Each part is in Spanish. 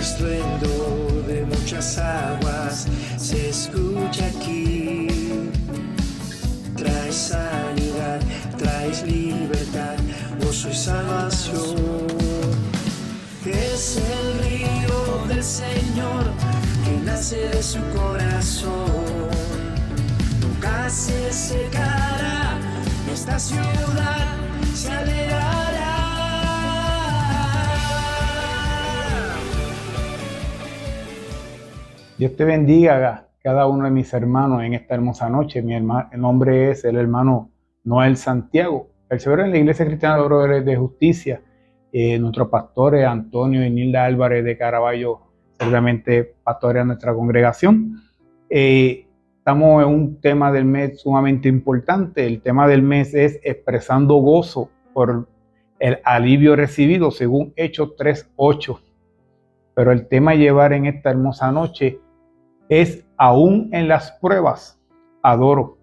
estruendo de muchas aguas se escucha aquí. Traes sanidad, traes libertad, gozo y salvación. Es el río del Señor que nace de su corazón. Nunca se secará, esta ciudad se alegrará. Dios te bendiga a cada uno de mis hermanos en esta hermosa noche. El nombre es el hermano Noel Santiago, perseverante en la Iglesia Cristiana de Obreros de Justicia. Nuestros pastores Antonio y Nilda Álvarez de Caraballo, seguramente pastores de nuestra congregación. Estamos en un tema del mes sumamente importante. El tema del mes es expresando gozo por el alivio recibido, según Hechos 3:8. Pero el tema a llevar en esta hermosa noche es: aún en las pruebas adoro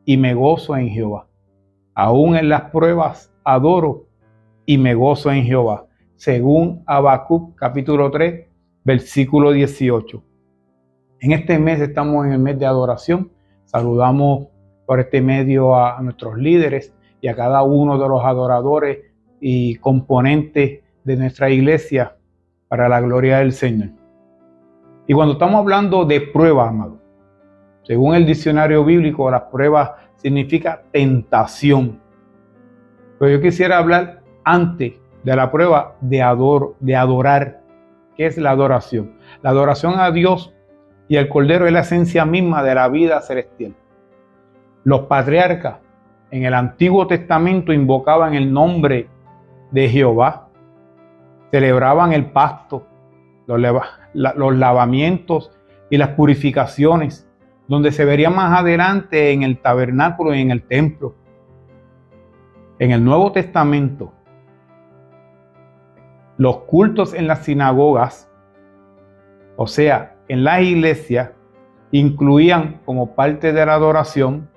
y me gozo en Jehová. Aún en las pruebas adoro y me gozo en Jehová, según Habacuc capítulo 3, versículo 18. En este mes estamos en el mes de adoración. Saludamos por este medio a nuestros líderes y a cada uno de los adoradores y componentes de nuestra iglesia para la gloria del Señor. Y cuando estamos hablando de pruebas, amados, según el diccionario bíblico, las pruebas significa tentación. Pero yo quisiera hablar antes de la prueba de adorar. ¿Qué es la adoración? La adoración a Dios y al Cordero es la esencia misma de la vida celestial. Los patriarcas en el Antiguo Testamento invocaban el nombre de Jehová, celebraban el pacto, los lavamientos y las purificaciones, donde se vería más adelante en el tabernáculo y en el templo. En el Nuevo Testamento, los cultos en las sinagogas, o sea, en las iglesias, incluían como parte de la adoración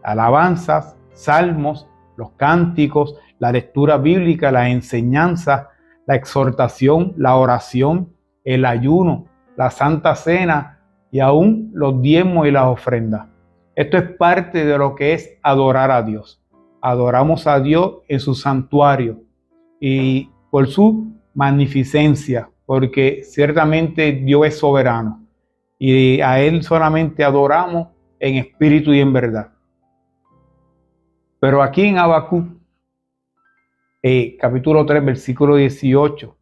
alabanzas, salmos, los cánticos, la lectura bíblica, la enseñanza, la exhortación, la oración, el ayuno, la Santa Cena y aún los diezmos y las ofrendas. Esto es parte de lo que es adorar a Dios. Adoramos a Dios en su santuario y por su magnificencia, porque ciertamente Dios es soberano y a Él solamente adoramos en espíritu y en verdad. Pero aquí en Habacuc, capítulo 3, versículo 18,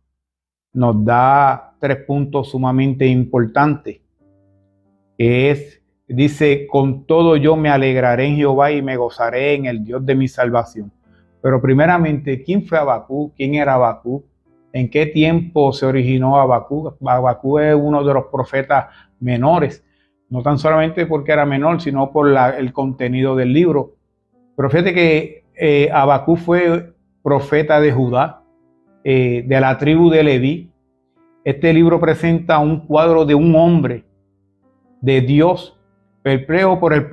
nos da 3 puntos sumamente importantes, que dice: con todo yo me alegraré en Jehová y me gozaré en el Dios de mi salvación. Pero primeramente, ¿quién fue Habacuc? ¿Quién era Habacuc? ¿En qué tiempo se originó Habacuc? Habacuc es uno de los profetas menores, no tan solamente porque era menor, sino por el contenido del libro. Pero fíjate que Habacuc fue profeta de Judá, de la tribu de Leví. Este libro presenta un cuadro de un hombre de Dios perplejo por el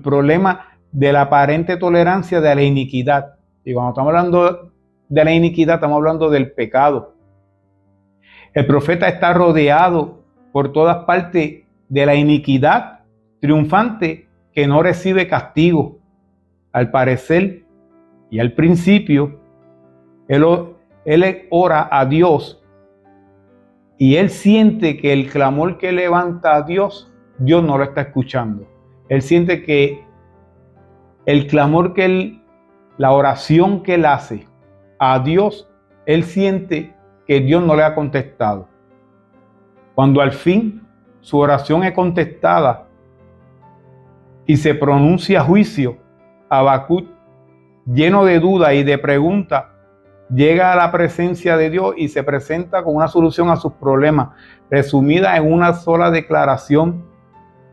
problema de la aparente tolerancia de la iniquidad. Y cuando estamos hablando de la iniquidad, estamos hablando del pecado. El profeta está rodeado por todas partes de la iniquidad triunfante que no recibe castigo. Al parecer y al principio, él ora a Dios y él siente que el clamor que levanta a Dios, Dios no lo está escuchando. Él siente que el clamor la oración que él hace a Dios, él siente que Dios no le ha contestado. Cuando al fin su oración es contestada y se pronuncia juicio, Habacuc, lleno de dudas y de preguntas, llega a la presencia de Dios y se presenta con una solución a sus problemas, resumida en una sola declaración,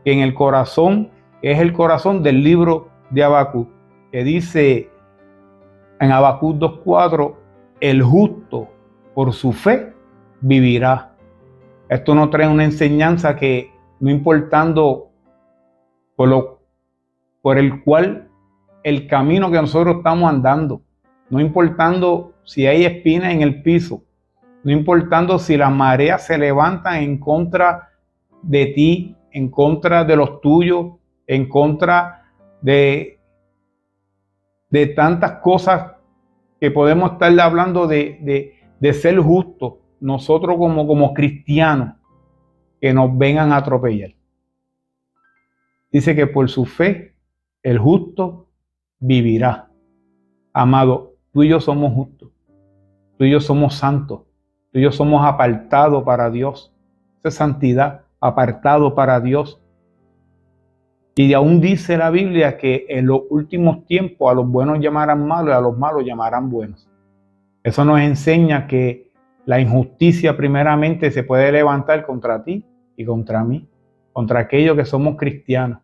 que en el corazón, es el corazón del libro de Habacuc, que dice en Habacuc 2:4: el justo por su fe vivirá. Esto nos trae una enseñanza que, no importando por el cual el camino que nosotros estamos andando, no importando si hay espinas en el piso, no importando si las mareas se levantan en contra de ti, en contra de los tuyos, en contra de tantas cosas que podemos estar hablando de ser justos, nosotros como cristianos, que nos vengan a atropellar. Dice que por su fe el justo vivirá. Amado, tú y yo somos justos, tú y yo somos santos, tú y yo somos apartados para Dios. Esa es santidad, apartado para Dios. Y aún dice la Biblia que en los últimos tiempos a los buenos llamarán malos y a los malos llamarán buenos. Eso nos enseña que la injusticia primeramente se puede levantar contra ti y contra mí, contra aquellos que somos cristianos,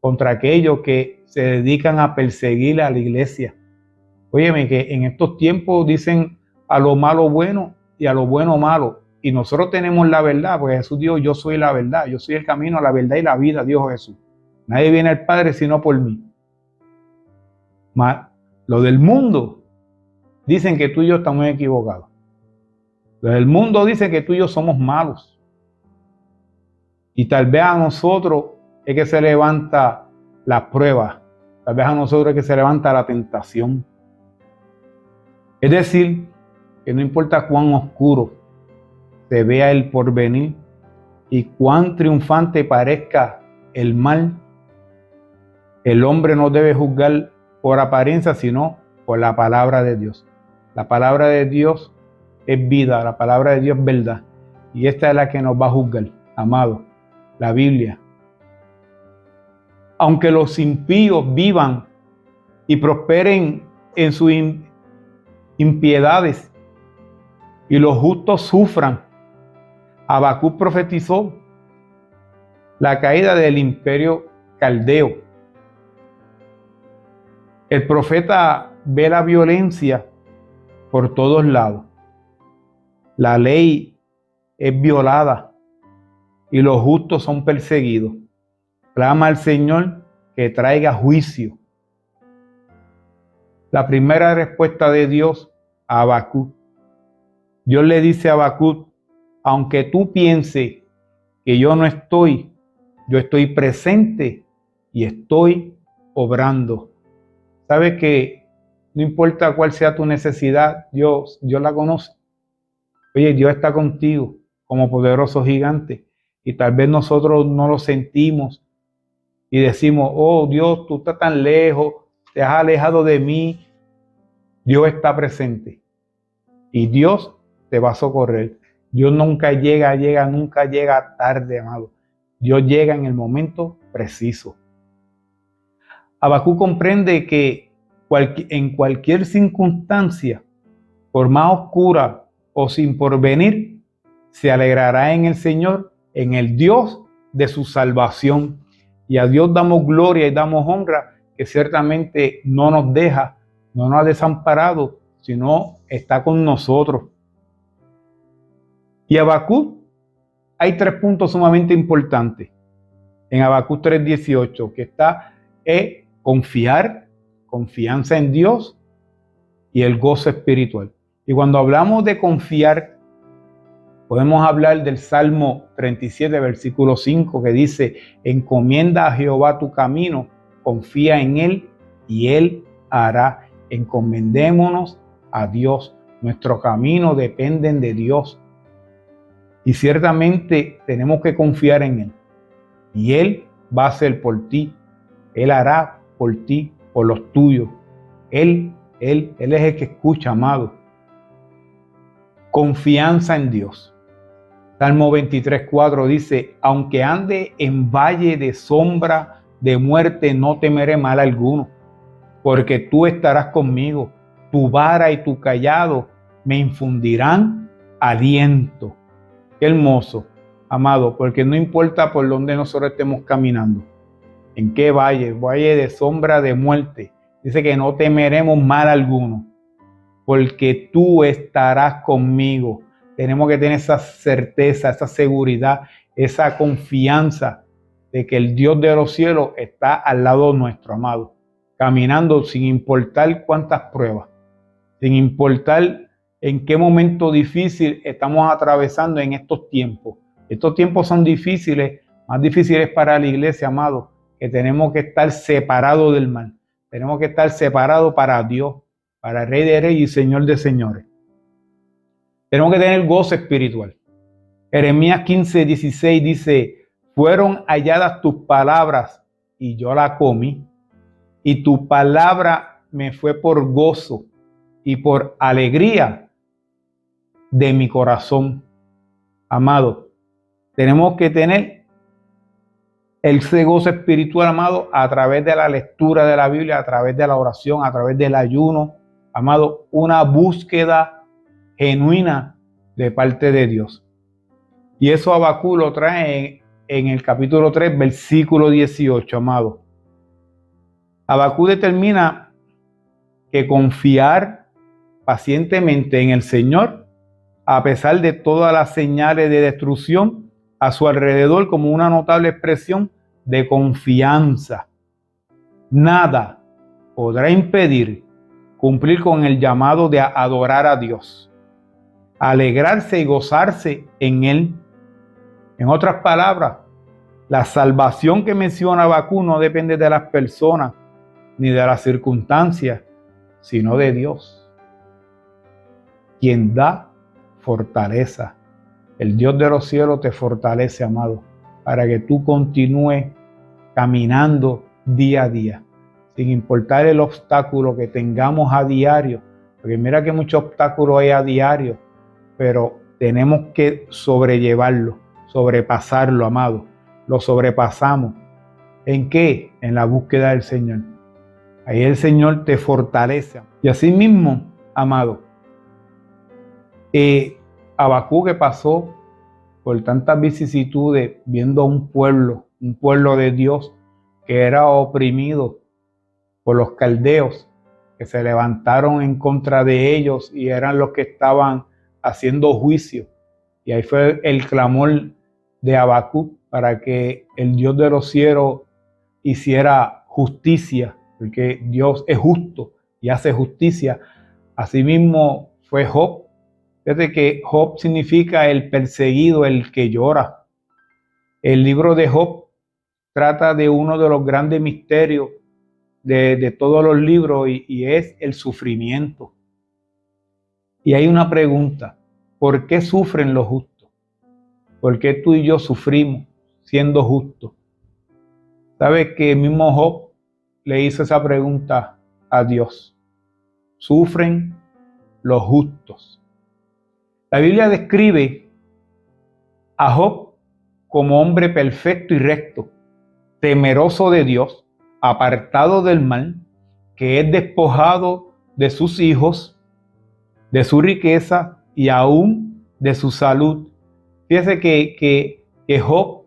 contra aquellos que se dedican a perseguir a la iglesia. Óyeme, que en estos tiempos dicen a lo malo bueno y a lo bueno malo. Y nosotros tenemos la verdad, porque Jesús dijo, yo soy la verdad, yo soy el camino, la verdad y la vida, dijo Jesús. Nadie viene al Padre sino por mí. Lo del mundo, dicen que tú y yo estamos equivocados. Lo del mundo dice que tú y yo somos malos. Y tal vez a nosotros es que se levanta la prueba. Tal vez a nosotros es que se levanta la tentación. Es decir, que no importa cuán oscuro se vea el porvenir y cuán triunfante parezca el mal, el hombre no debe juzgar por apariencia, sino por la palabra de Dios. La palabra de Dios es vida, la palabra de Dios es verdad. Y esta es la que nos va a juzgar, amado, la Biblia. Aunque los impíos vivan y prosperen en sus impiedades y los justos sufran, Habacuc profetizó la caída del imperio caldeo. El profeta ve la violencia por todos lados. La ley es violada y los justos son perseguidos. Clama al Señor que traiga juicio. La primera respuesta de Dios a Habacuc. Dios le dice a Habacuc, aunque tú pienses que yo no estoy, yo estoy presente y estoy obrando. ¿Sabes que no importa cuál sea tu necesidad, Dios la conoce? Oye, Dios está contigo como poderoso gigante y tal vez nosotros no lo sentimos y decimos, oh Dios, tú estás tan lejos, te has alejado de mí. Dios está presente y Dios te va a socorrer. Dios nunca llega tarde, amado. Dios llega en el momento preciso. Habacuc comprende que en cualquier circunstancia, por más oscura o sin porvenir, se alegrará en el Señor, en el Dios de su salvación. Y a Dios damos gloria y damos honra, que ciertamente no nos deja, no nos ha desamparado, sino está con nosotros. Y Habacuc, hay 3 puntos sumamente importantes en Habacuc 3:18, que está confianza en Dios y el gozo espiritual. Y cuando hablamos de confiar, podemos hablar del Salmo 37, versículo 5, que dice, encomienda a Jehová tu camino, confía en Él y Él hará. Encomendémonos a Dios. Nuestro camino dependen de Dios. Y ciertamente tenemos que confiar en Él. Y Él va a hacer por ti. Él hará por ti, por los tuyos. Él es el que escucha, amado. Confianza en Dios. Salmo 23:4 dice, aunque ande en valle de sombra de muerte, no temeré mal alguno, porque tú estarás conmigo. Tu vara y tu cayado me infundirán aliento. Qué hermoso, amado, porque no importa por dónde nosotros estemos caminando, en qué valle de sombra de muerte, dice que no temeremos mal alguno, porque tú estarás conmigo. Tenemos que tener esa certeza, esa seguridad, esa confianza de que el Dios de los cielos está al lado nuestro, amado, caminando sin importar cuántas pruebas, sin importar en qué momento difícil estamos atravesando en estos tiempos. Estos tiempos son difíciles, más difíciles para la iglesia, amado, que tenemos que estar separados del mal. Tenemos que estar separados para Dios, para el Rey de Reyes y Señor de Señores. Tenemos que tener gozo espiritual. Jeremías 15:16 dice: fueron halladas tus palabras y yo la comí, y tu palabra me fue por gozo y por alegría de mi corazón. Amado, tenemos que tener ese gozo espiritual, amado, a través de la lectura de la Biblia, a través de la oración, a través del ayuno, amado, una búsqueda genuina de parte de Dios. Y eso Habacuc lo trae en el capítulo 3, versículo 18, amado. Habacuc determina que confiar pacientemente en el Señor, a pesar de todas las señales de destrucción a su alrededor, como una notable expresión de confianza. Nada podrá impedir cumplir con el llamado de adorar a Dios, alegrarse y gozarse en Él. En otras palabras, la salvación que menciona Habacuc no depende de las personas ni de las circunstancias, sino de Dios, quien da fortaleza. El Dios de los cielos te fortalece, amado, para que tú continúes caminando día a día, sin importar el obstáculo que tengamos a diario, porque mira que muchos obstáculos hay a diario, pero tenemos que sobrellevarlo, sobrepasarlo, amado. Lo sobrepasamos. ¿En qué? En la búsqueda del Señor. Ahí el Señor te fortalece. Y así mismo, amado, Habacuc, que pasó por tantas vicisitudes, viendo a un pueblo de Dios que era oprimido por los caldeos, que se levantaron en contra de ellos y eran los que estaban haciendo juicio. Y ahí fue el clamor de Habacuc para que el Dios de los cielos hiciera justicia, porque Dios es justo y hace justicia. Asimismo fue Job. Fíjate que Job significa el perseguido, el que llora. El libro de Job trata de uno de los grandes misterios de todos los libros y es el sufrimiento. Y hay una pregunta: ¿por qué sufren los justos? ¿Por qué tú y yo sufrimos siendo justos? ¿Sabes que el mismo Job le hizo esa pregunta a Dios? Sufren los justos. La Biblia describe a Job como hombre perfecto y recto, temeroso de Dios, apartado del mal, que es despojado de sus hijos, de su riqueza y aún de su salud. Fíjese que Job,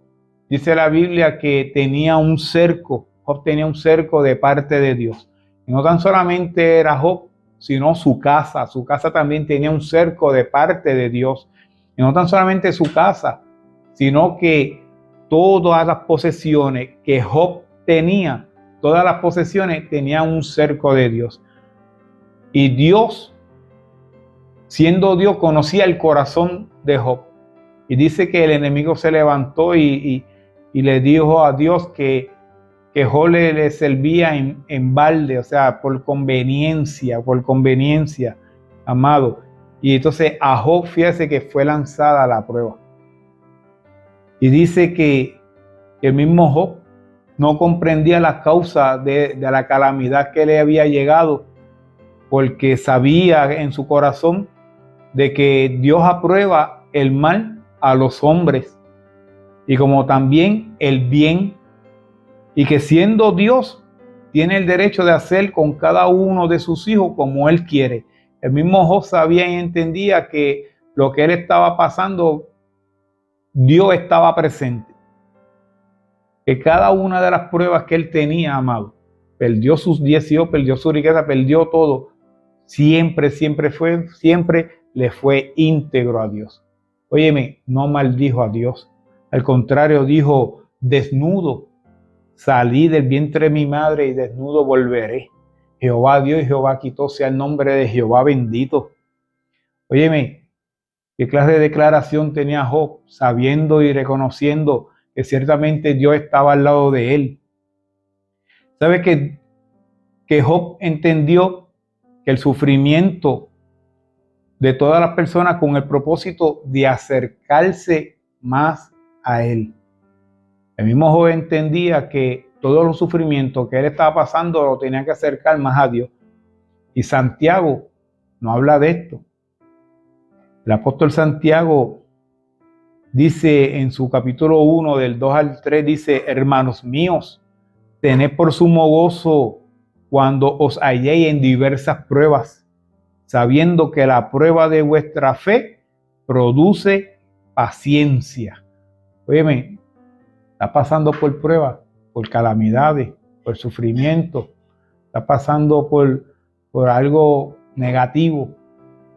dice la Biblia, que tenía un cerco. Job tenía un cerco de parte de Dios. Y no tan solamente era Job, sino su casa. Su casa también tenía un cerco de parte de Dios. Y no tan solamente su casa, sino que todas las posesiones que Job tenía, todas las posesiones tenían un cerco de Dios. Y Dios, siendo Dios, conocía el corazón de Job. Y dice que el enemigo se levantó y le dijo a Dios que Job le servía en balde, o sea, por conveniencia, amado. Y entonces a Job, fíjese que fue lanzada la prueba. Y dice que el mismo Job no comprendía la causa de la calamidad que le había llegado, porque sabía en su corazón de que Dios aprueba el mal a los hombres y como también el bien, y que siendo Dios tiene el derecho de hacer con cada uno de sus hijos como Él quiere. El mismo Job sabía y entendía que lo que él estaba pasando, Dios estaba presente. Que cada una de las pruebas que él tenía, amado, perdió sus 10 hijos, perdió su riqueza, perdió todo, siempre le fue íntegro a Dios. Óyeme, no maldijo a Dios. Al contrario, dijo: desnudo salí del vientre de mi madre y desnudo volveré. Jehová dio y Jehová quitó, sea el nombre de Jehová bendito. Óyeme, ¿qué clase de declaración tenía Job, sabiendo y reconociendo que ciertamente Dios estaba al lado de él? ¿Sabe que Job entendió que el sufrimiento de todas las personas con el propósito de acercarse más a él? El mismo Job entendía que todos los sufrimientos que él estaba pasando lo tenía que acercar más a Dios. Y Santiago no habla de esto. El apóstol Santiago dice en su capítulo 1, del 2 al 3, dice: hermanos míos, tened por sumo gozo cuando os halléis en diversas pruebas, sabiendo que la prueba de vuestra fe produce paciencia. Óyeme, está pasando por pruebas, por calamidades, por sufrimiento, está pasando por algo negativo,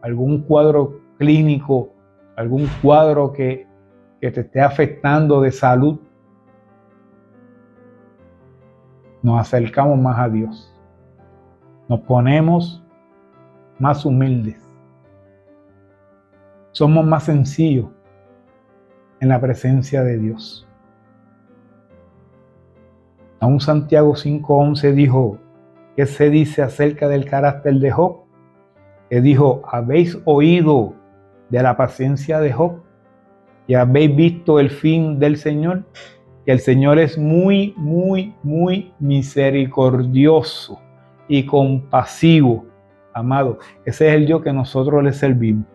algún cuadro clínico, algún cuadro que te esté afectando de salud. Nos acercamos más a Dios, nos ponemos más humildes, somos más sencillos en la presencia de Dios. Aún Santiago 5:11 dijo: ¿qué se dice acerca del carácter de Job? Que dijo: habéis oído de la paciencia de Job y habéis visto el fin del Señor, que el Señor es muy, muy, muy misericordioso y compasivo. Amado, ese es el Dios que nosotros le servimos.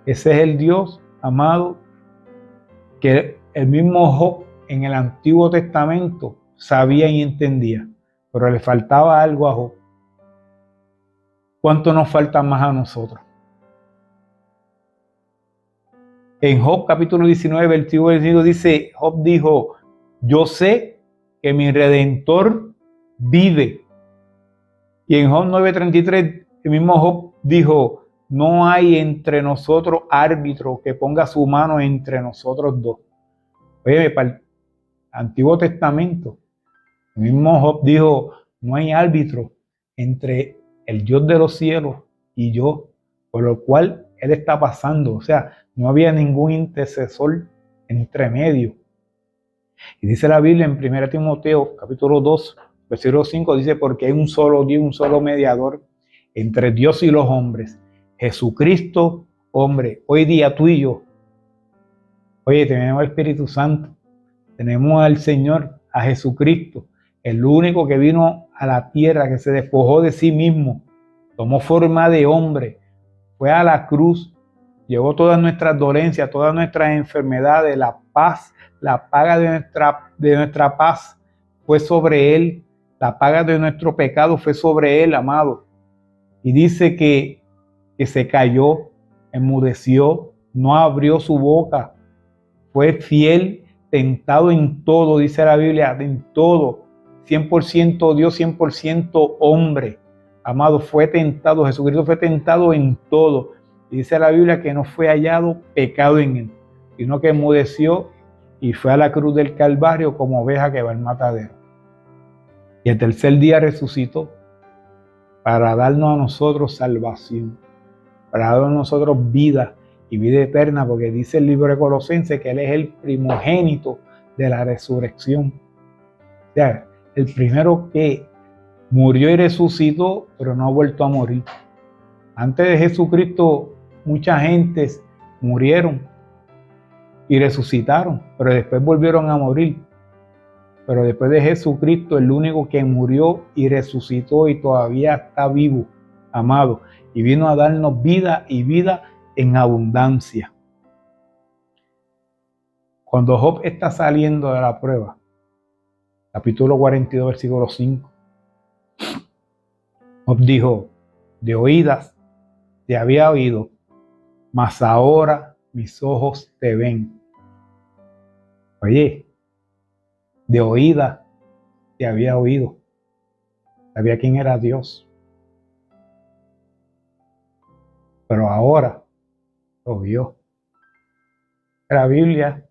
Ese es el Dios, amado, que el mismo Job en el Antiguo Testamento sabía y entendía, pero le faltaba algo a Job. ¿Cuánto nos falta más a nosotros? En Job capítulo 19, versículo 22 dice: Job dijo: yo sé que mi Redentor vive. Y en Job 9:33 el mismo Job dijo: no hay entre nosotros árbitro que ponga su mano entre nosotros dos. Oye, para el Antiguo Testamento, el mismo Job dijo: no hay árbitro entre el Dios de los cielos y yo, por lo cual él está pasando. O sea, no había ningún intercesor entre medio. Y dice la Biblia en 1 Timoteo capítulo 2, versículo 5, dice: porque hay un solo Dios, un solo mediador entre Dios y los hombres, Jesucristo, hombre. Hoy día tú y yo, oye, tenemos al Espíritu Santo, tenemos al Señor, a Jesucristo, el único que vino a la tierra, que se despojó de sí mismo, tomó forma de hombre, fue a la cruz, llevó todas nuestras dolencias, todas nuestras enfermedades, la paz, la paga de nuestra paz fue sobre él, la paga de nuestro pecado fue sobre él, amado. Y dice que se cayó, enmudeció, no abrió su boca, fue fiel, tentado en todo, dice la Biblia, en todo, 100% Dios, 100% hombre. Amado, fue tentado, Jesucristo fue tentado en todo. Y dice la Biblia que no fue hallado pecado en él, sino que enmudeció y fue a la cruz del Calvario como oveja que va al matadero. Y el tercer día resucitó para darnos a nosotros salvación, para darnos a nosotros vida y vida eterna, porque dice el libro de Colosenses que él es el primogénito de la resurrección. O sea, el primero que murió y resucitó, pero no ha vuelto a morir. Antes de Jesucristo, mucha gente murieron y resucitaron, pero después volvieron a morir. Pero después de Jesucristo, el único que murió y resucitó y todavía está vivo, amado, y vino a darnos vida y vida en abundancia. Cuando Job está saliendo de la prueba, capítulo 42, versículo 5, Job dijo: de oídas te había oído, mas ahora mis ojos te ven. Oye, de oídas te había oído, sabía quién era Dios, pero ahora lo vio. La Biblia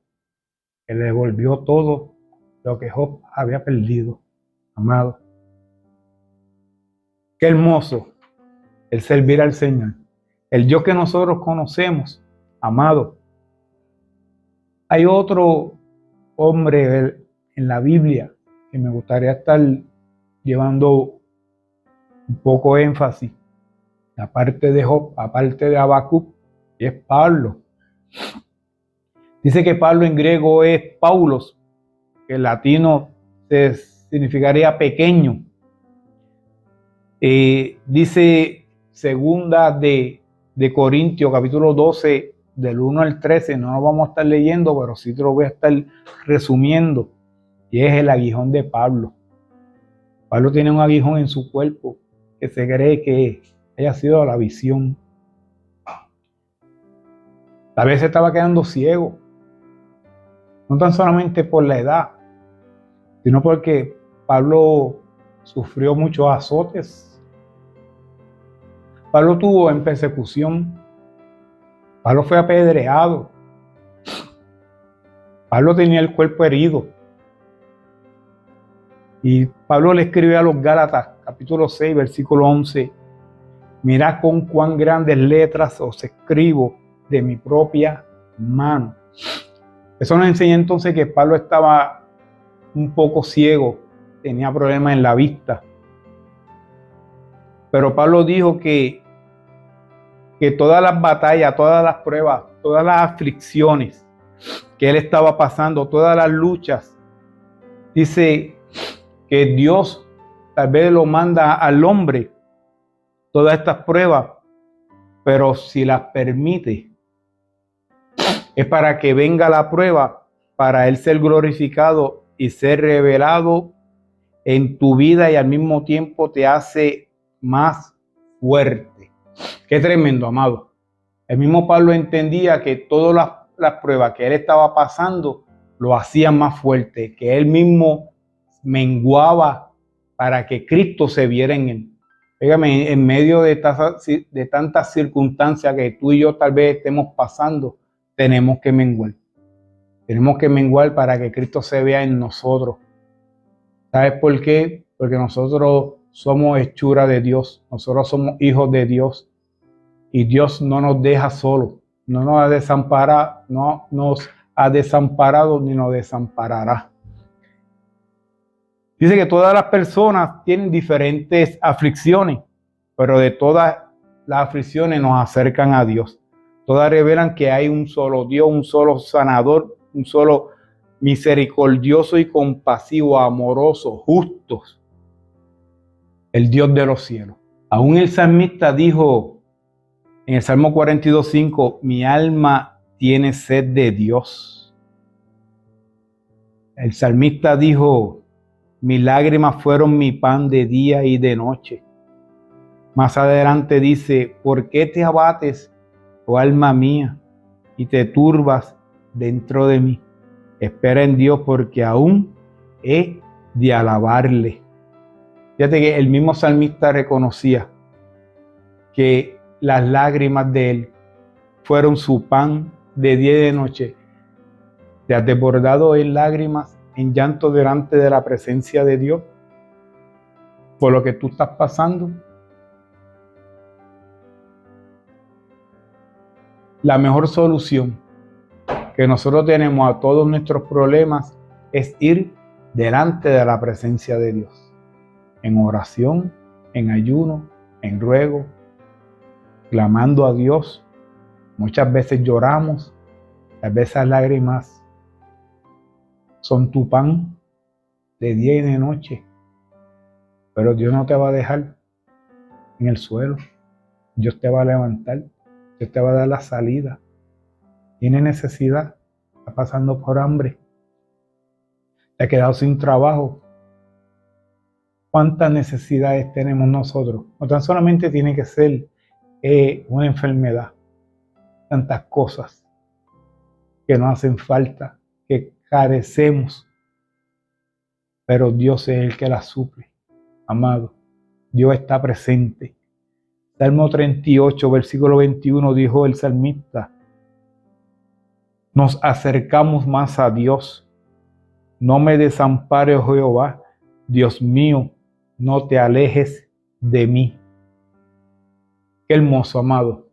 que le devolvió todo lo que Job había perdido, amado. Qué hermoso el servir al Señor. El Dios que nosotros conocemos, amado. Hay otro hombre en la Biblia que me gustaría estar llevando un poco énfasis, aparte de Job, aparte de Habacuc, y es Pablo. Dice que Pablo en griego es Paulos, que en latino significaría pequeño. Dice segunda de Corintios, capítulo 12, del 1 al 13, no lo vamos a estar leyendo, pero sí te lo voy a estar resumiendo, y es el aguijón de Pablo. Pablo tiene un aguijón en su cuerpo que se cree que haya sido la visión. Tal vez se estaba quedando ciego, no tan solamente por la edad, sino porque Pablo sufrió muchos azotes. Pablo estuvo en persecución. Pablo fue apedreado. Pablo tenía el cuerpo herido. Y Pablo le escribe a los Gálatas, capítulo 6, versículo 11, mirad con cuán grandes letras os escribo de mi propia mano. Eso nos enseña entonces que Pablo estaba un poco ciego, tenía problemas en la vista. Pero Pablo dijo que todas las batallas, todas las pruebas, todas las aflicciones que él estaba pasando, todas las luchas, dice que Dios tal vez lo manda al hombre, todas estas pruebas, pero si las permite, es para que venga la prueba, para él ser glorificado y ser revelado en tu vida, y al mismo tiempo te hace más fuerte. Qué tremendo, amado. El mismo Pablo entendía que todas las pruebas que él estaba pasando lo hacían más fuerte, que él mismo menguaba para que Cristo se viera en él. Fíjame, en medio de tantas circunstancias que tú y yo tal vez estemos pasando, tenemos que menguar. Tenemos que menguar para que Cristo se vea en nosotros. ¿Sabes por qué? Porque nosotros somos hechura de Dios. Nosotros somos hijos de Dios. Y Dios no nos deja solos. No nos ha desamparado ni nos desamparará. Dice que todas las personas tienen diferentes aflicciones, pero de todas las aflicciones nos acercan a Dios. Todas revelan que hay un solo Dios, un solo sanador, un solo misericordioso y compasivo, amoroso, justo, el Dios de los cielos. Aún el salmista dijo en el Salmo 42:5, mi alma tiene sed de Dios. El salmista dijo, mis lágrimas fueron mi pan de día y de noche. Más adelante dice, ¿por qué te abates, oh alma mía, y te turbas dentro de mí? Espera en Dios, porque aún he de alabarle. Fíjate que el mismo salmista reconocía que las lágrimas de él fueron su pan de día y de noche. ¿Te has desbordado en lágrimas, en llanto delante de la presencia de Dios por lo que tú estás pasando? La mejor solución que nosotros tenemos a todos nuestros problemas es ir delante de la presencia de Dios, en oración, en ayuno, en ruego, clamando a Dios. Muchas veces lloramos, a veces las lágrimas son tu pan de día y de noche, pero Dios no te va a dejar en el suelo. Dios te va a levantar, Dios te va a dar la salida. Tienes necesidad, está pasando por hambre, te has quedado sin trabajo. ¿Cuántas necesidades tenemos nosotros? No tan solamente tiene que ser una enfermedad, tantas cosas que nos hacen falta, que carecemos, pero Dios es el que las suple. Amado, Dios está presente. Salmo 38, versículo 21, dijo el salmista, nos acercamos más a Dios. No me desampares, oh Jehová, Dios mío, no te alejes de mí. Qué hermoso, amado.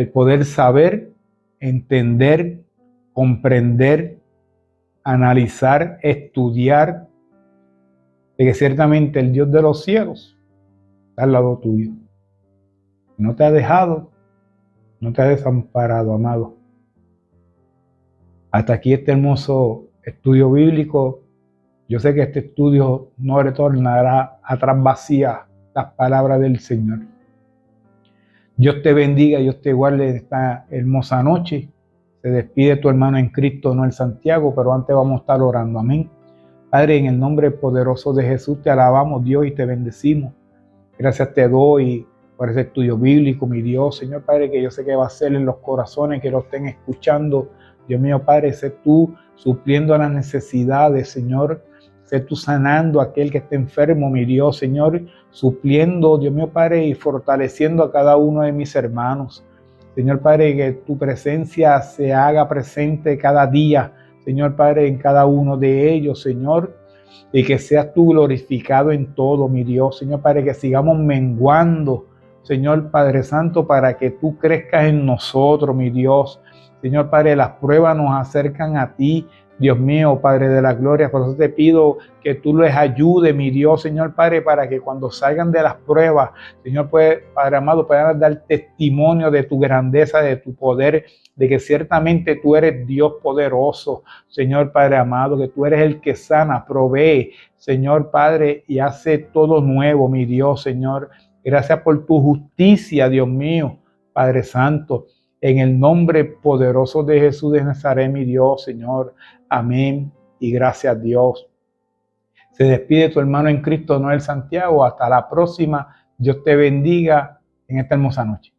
el poder saber, entender, comprender, analizar, estudiar, de que ciertamente el Dios de los cielos está al lado tuyo. No te ha dejado, no te ha desamparado, amado. Hasta aquí este hermoso estudio bíblico. Yo sé que este estudio no retornará atrás vacía las palabras del Señor. Dios te bendiga, Dios te guarde en esta hermosa noche. Se despide tu hermano en Cristo, Noel Santiago, pero antes vamos a estar orando. Amén. Padre, en el nombre poderoso de Jesús te alabamos, Dios, y te bendecimos. Gracias te doy por ese estudio bíblico, mi Dios, Señor Padre, que yo sé que va a ser en los corazones que lo estén escuchando. Dios mío, Padre, sé tú supliendo las necesidades, Señor. Sé tú sanando a aquel que esté enfermo, mi Dios, Señor, supliendo, Dios mío, Padre, y fortaleciendo a cada uno de mis hermanos. Señor Padre, que tu presencia se haga presente cada día, Señor Padre, en cada uno de ellos, Señor, y que seas tú glorificado en todo, mi Dios, Señor Padre, que sigamos menguando, Señor Padre Santo, para que tú crezcas en nosotros, mi Dios. Señor Padre, las pruebas nos acercan a ti, Dios mío, Padre de la gloria. Por eso te pido que tú les ayudes, mi Dios, Señor Padre, para que cuando salgan de las pruebas, Señor Padre amado, puedan dar testimonio de tu grandeza, de tu poder, de que ciertamente tú eres Dios poderoso, Señor Padre amado, que tú eres el que sana, provee, Señor Padre, y hace todo nuevo, mi Dios, Señor. Gracias por tu justicia, Dios mío, Padre Santo. En el nombre poderoso de Jesús de Nazaret, mi Dios, Señor. Amén. Y gracias a Dios. Se despide tu hermano en Cristo, Noel Santiago. Hasta la próxima. Dios te bendiga en esta hermosa noche.